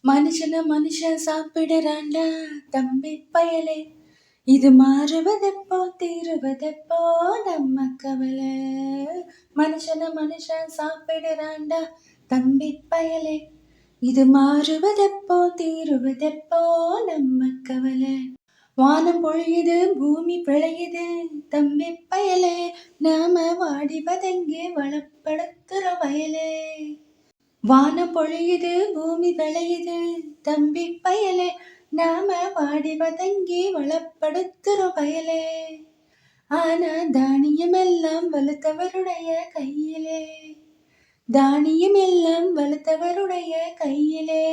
மனுஷன் சாப்பிடுறாண்டா தம்பி பயலே. இது மாறுவதெப்போ தீருவதெப்போ நம்ம கவலை. மனுஷன் சாப்பிடுறாண்டா தம்பி பயலே. இது மாறுவதெப்போ தீருவதெப்போ நம்ம கவலை. வானம் பொழியுது பூமி பிழையுது தம்பி பயலே. நாம வாடிவதெங்கே வளப்படுத்துற வயலே. வானம் பொழியுது பூமி விளையுது தம்பி பயலே. நாம வாடிவதங்கி வளப்படுத்துற வயலே. ஆனா தானியம் எல்லாம் வலுத்தவருடைய கையிலே. தானியம் எல்லாம் வலுத்தவருடைய கையிலே.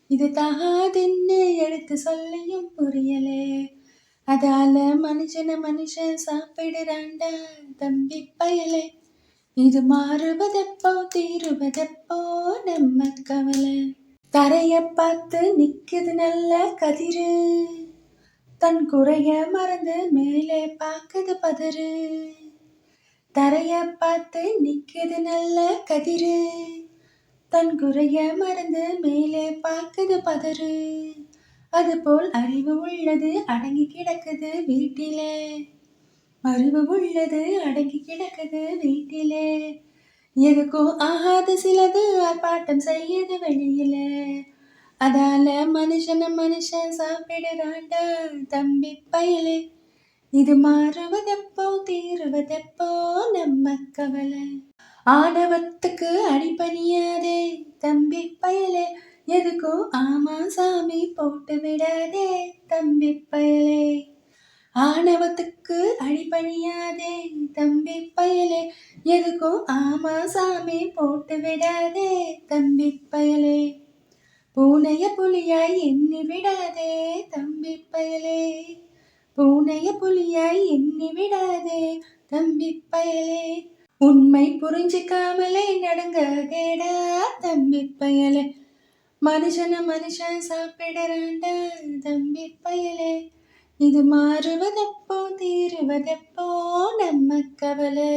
இது தகாதுன்னு எடுத்து சொல்லியும் புரியலே. அதால மனுஷன் சாப்பிடுறாண்டா தம்பி பயலே. இது மாறுவதெப்போ தீருவதெப்போ நம்ம கவலை. தரைய பார்த்து நிக்குது நல்ல கதிரு. தன் குறைய மறந்து மேலே பார்க்குது பதறு. தரைய பார்த்து நிக்குது நல்ல கதிரு. தன் குறைய மறந்து மேலே பார்க்குது பதறு. அதுபோல் அறிவு உள்ளது அடங்கி கிடக்குது வீட்டிலே. அறிவு உள்ளது அடங்கி கிடக்குது வீட்டிலே. எதுக்கும் ஆகாத சிலது ஆர்ப்பாட்டம் செய்யுது வெளியிலே. அதால மனுஷன் சாப்பிடுறாண்டா தம்பி பயலே. இது மாறுவதெப்போ தீருவதெப்போ நம்ம கவலை. ஆணவத்துக்கு அடிபணியாதே தம்பி பயலே. எதுக்கும் ஆமா சாமி போட்டு விடாதே தம்பி பயலே. ஆணவத்துக்கு அடிபணியாதே தம்பி பயலே. எதுக்கும் ஆமா சாமி போட்டு விடாதே தம்பி பயலே. பூனைய புலியாய் எண்ணி விடாதே தம்பி பயலே. பூனைய புலியாய் எண்ணி விடாதே தம்பி பயலே. உண்மை புரிஞ்சிக்காமலே நடங்காதேடா தம்பி பயலே. மனுஷன் சாப்பிடுறாண்டா தம்பி பயலே. இது மாறுவதெப்போ தீருவதெப்போ நம்ம கவலை.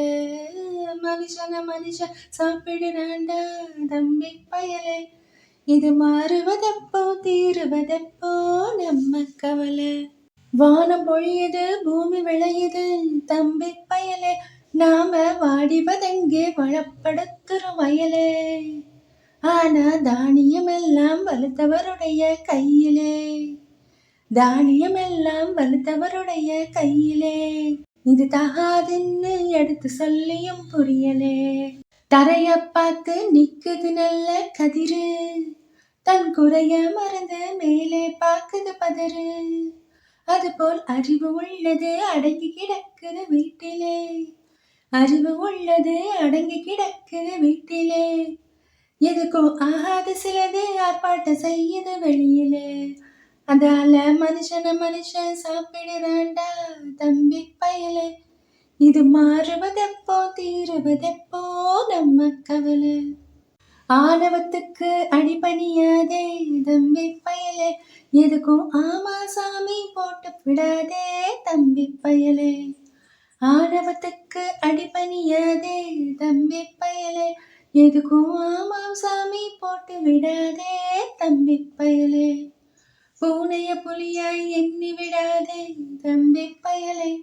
மனுஷன் சாப்பிடுறாண்டா தம்பி பயலே. இது மாறுவதெப்போ தீருவதெப்போ நம்ம கவலை. வானம் பொழியுது பூமி விளையுது தம்பி பயலே. நாம வாடிவதெங்கே வளப்படுத்துற வயலே. ஆனா தானியம் எல்லாம் வலுத்தவருடைய கையிலே. தானியம் எல்லாம் வலுத்தவருடைய கையிலே. இது தகாதுன்னு எடுத்து சொல்லியும் புரியலே. தரைய பார்த்து நிக்குது நல்ல கதிரு. தன் குறைய மறந்து மேலே பார்க்குது பதறு. அதுபோல் அறிவு உள்ளது அடங்கி கிடக்குது வீட்டிலே. அறிவு உள்ளது அடங்கி கிடக்குது வீட்டிலே. எதுக்கும் ஆகாத சிலது ஆர்ப்பாட்டம் செய்யுது வெளியிலே. அதால மனுஷன் சாப்பிடுறாண்டா தம்பி பயலே. இது மாறுவதெப்போ தீருவதெப்போ நம்ம கவலை. ஆணவத்துக்கு அடிபணியாதே தம்பி பயலே. எதுக்கும் ஆமா சாமி போட்டு விடாதே தம்பி பயலே. ஆணவத்துக்கு அடிபணியாதே தம்பி பயலே. எதுக்கும் ஆமா சாமி போட்டு விடாதே தம்பி பயலே. பூனைய புலியாய் எண்ணி விடாதே தம்பி பயலே.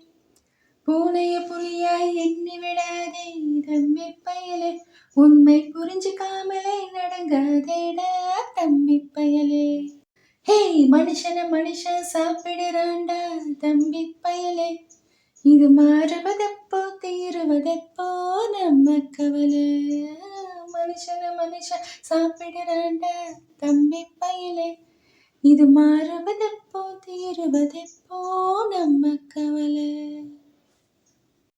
பூனைய புலியாய் எண்ணி விடாதே தம்பி பயலே. உண்மை புரிஞ்சுக்காமலே நடங்காதேடா தம்பி பயலே. ஹே மனுஷன் சாப்பிடுறாண்டா தம்பி பயலே. இது மாறுவதெப்போ தீருவதெப்போ நம்ம கவலை. மனுஷன் சாப்பிடுறாண்டா தம்பி பயலே. இது மாறுவதெப்போ தீருவதெப்போ நம்ம கவலை.